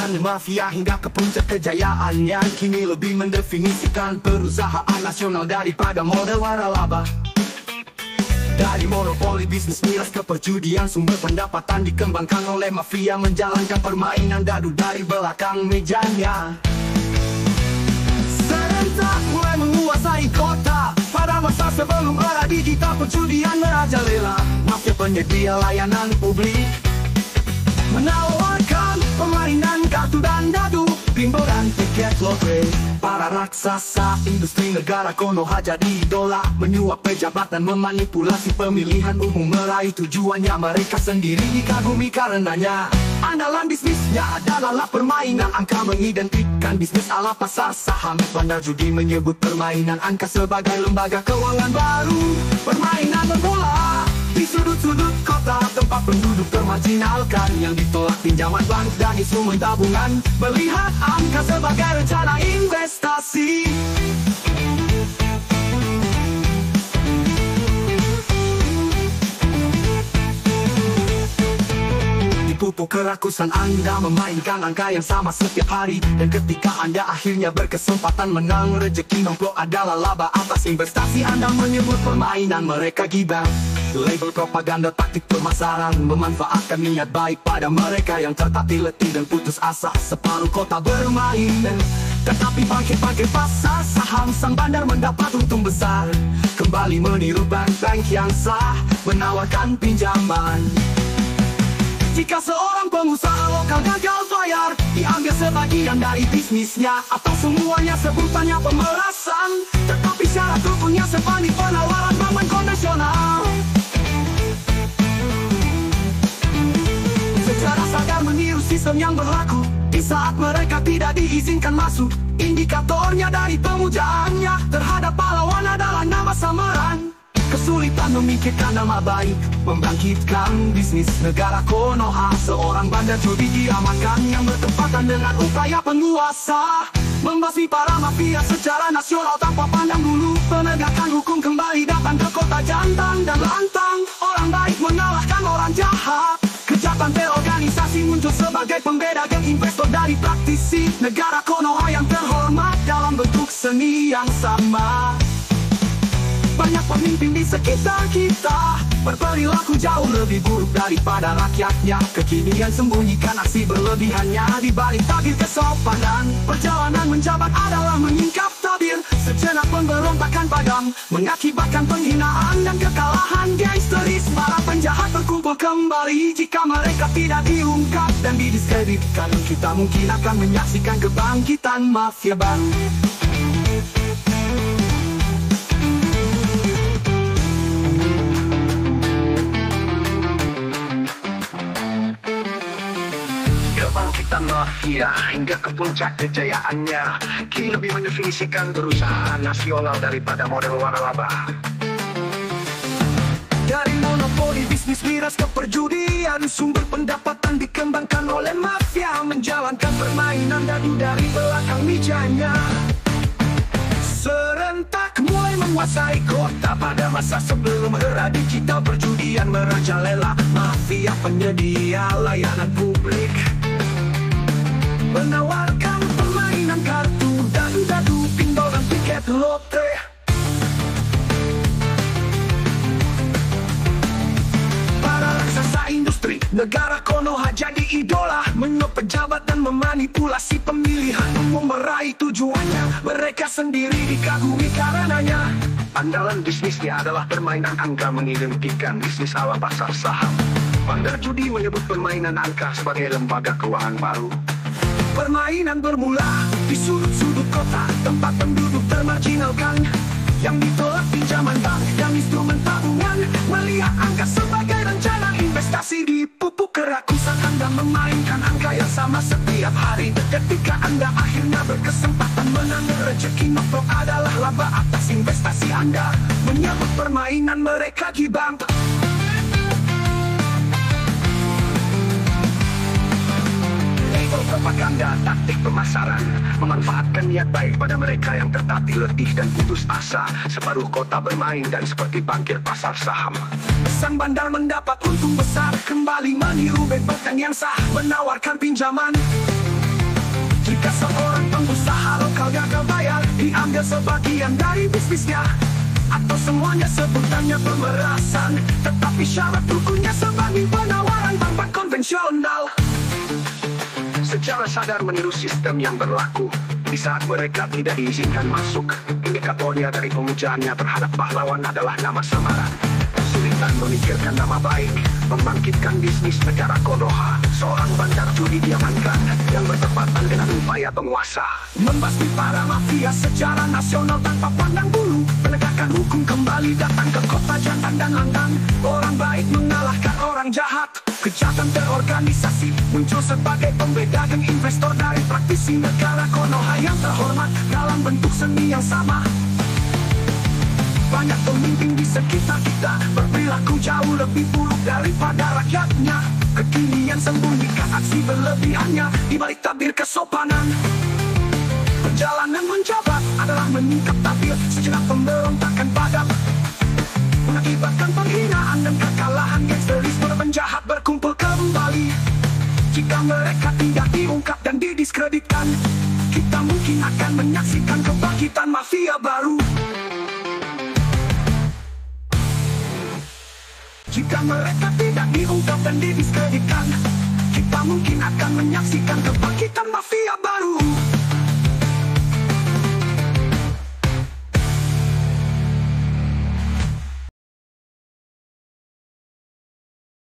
permainan mafia hingga ke puncak kejayaannya. Kini lebih mendefinisikan perusahaan nasional daripada model waralaba. Dari monopoli bisnis miras ke perjudian, sumber pendapatan dikembangkan oleh mafia menjalankan permainan dadu dari belakang mejanya. Serentak mulai menguasai kota. Pada masa sebelum era digital perjudian merajalela. Mafia penyedia layanan publik menawarkan permainan kartu dan dadu, bingo dan tiket lotre. Para raksasa industri negara Konoha jadi idola, menyuap pejabat dan memanipulasi pemilihan umum. Meraih tujuannya mereka sendiri dikagumi karenanya. Andalan bisnisnya adalah permainan angka, mengidentikan bisnis ala pasar saham. Bandar judi menyebut permainan angka sebagai lembaga keuangan baru. Permainan bermula di sudut-sudut kota, tempat penduduk termarginalkan yang ditolak pinjaman bank dan instrumen tabungan. Melihat angka sebagai rencana investasi, pupuk kerakusan Anda memainkan angka yang sama setiap hari. Dan ketika Anda akhirnya berkesempatan menang, rezeki nomplok adalah laba atas investasi Anda. Menyebut permainan mereka gibah, label propaganda, taktik pemasaran, memanfaatkan niat baik pada mereka yang tertatih letih dan putus asa. Separuh kota bermain, tetapi bangkit-bangkit pasar saham. Sang bandar mendapat untung besar, kembali meniru bank-bank yang sah, menawarkan pinjaman. Jika seorang pengusaha lokal gagal bayar, diambil sebagian dari bisnisnya, atau semuanya sebutannya pemerasan. Tetapi syarat rukunnya sebanding penawaran bank konvensional. Secara sadar meniru sistem yang berlaku, di saat mereka tidak diizinkan masuk. Indikatornya dari pemujaannya terhadap pahlawan adalah nama samaran. Kesulitan memikirkan nama baik, membangkitkan bisnis negara Konoha. Seorang bandar judi diamankan yang bertepatan dengan upaya penguasa membasmi para mafia secara nasional tanpa pandang bulu. Penegakan hukum kembali datang ke kota jantan dan lantang. Orang baik mengalahkan orang jahat. Kejahatan terorganisasi muncul sebagai pembeda geng investor dari praktisi. Negara Konoha yang terhormat dalam bentuk seni yang sama. Banyak pemimpin di sekitar kita berperilaku jauh lebih buruk daripada rakyatnya. Kekinian sembunyikan aksi berlebihannya di balik tabir kesopanan. Perjalanan menjabat adalah menyingkap tabir. Sejenak pemberontakan padam mengakibatkan penghinaan dan kekalahan gangsteris. Para penjahat berkumpul kembali. Jika mereka tidak diungkap dan didiskreditkan, kita mungkin akan menyaksikan kebangkitan mafia baru. Kebangkitan mafia hingga ke puncak kejayaannya, kini lebih mendefinisikan perusahaan nasional daripada model waralaba. Dari monopoli bisnis miras ke perjudian, sumber pendapatan dikembangkan oleh mafia menjalankan permainan dadu dari belakang mejanya. Serentak mulai menguasai kota. Pada masa sebelum era digital perjudian merajalela. Mafia penyedia layanan publik menawarkan permainan kartu dan dadu, pinball dan tiket lotre. Para raksasa industri negara Konoha jadi idola, menyuap pejabat dan memanipulasi pemilihan umum. Meraih tujuannya mereka sendiri dikagumi karenanya. Andalan bisnisnya adalah permainan angka, mengidentikan bisnis ala pasar saham. Bandar judi menyebut permainan angka sebagai lembaga keuangan baru. Permainan bermula di sudut-sudut kota, tempat penduduk termarginalkan yang ditolak pinjaman bank dan instrumen tabungan. Melihat angka sebagai rencana investasi, dipupuk kerakusan Anda memainkan angka yang sama setiap hari. Ketika Anda akhirnya berkesempatan menang, rezeki nomplok adalah laba atas investasi Anda. Menyambut permainan mereka gibah. Propaganda, taktik pemasaran, memanfaatkan niat baik pada mereka yang tertatih letih dan putus asa. Separuh kota bermain dan seperti bangkir pasar saham. Sang bandar mendapat untung besar, kembali meniru bank yang sah, menawarkan pinjaman. Jika seorang pengusaha lokal gagal bayar, diambil sebagian dari bisnisnya, atau semuanya sebutannya pemerasan. Tetapi syarat hukumnya sebagai penawaran bank konvensional. Secara sadar meniru sistem yang berlaku. Di saat mereka tidak diizinkan masuk, indikatornya dari pemujaannya terhadap pahlawan adalah nama samaran. Kesulitan memikirkan nama baik, membangkitkan bisnis negara Konoha. Seorang bandar judi diamankan yang bertepatan dengan upaya penguasa membasmi para mafia secara nasional tanpa pandang bulu. Penegakan hukum kembali datang ke kota jantan dan landang. Orang baik mengalahkan orang jahat. Kejahatan terorganisasi muncul sebagai pembeda dan investor dari praktisi negara Konoha yang terhormat dalam bentuk seni yang sama. Banyak pemimpin di sekitar kita berperilaku jauh lebih buruk daripada rakyatnya. Kekinian sembunyikan aksi berlebihannya di balik tabir kesopanan. Perjalanan menjabat adalah meningkat tabir sejenak pemberontakan padam, mengakibatkan penghinaan dan kekalahan. Gangsterisme penjahat berkumpul kembali. Jika mereka tidak diungkap dan didiskreditkan, kita mungkin akan menyaksikan kebangkitan mafia baru. Jika mereka tidak diungkap dan didiskreditkan, kita mungkin akan menyaksikan kebangkitan mafia baru.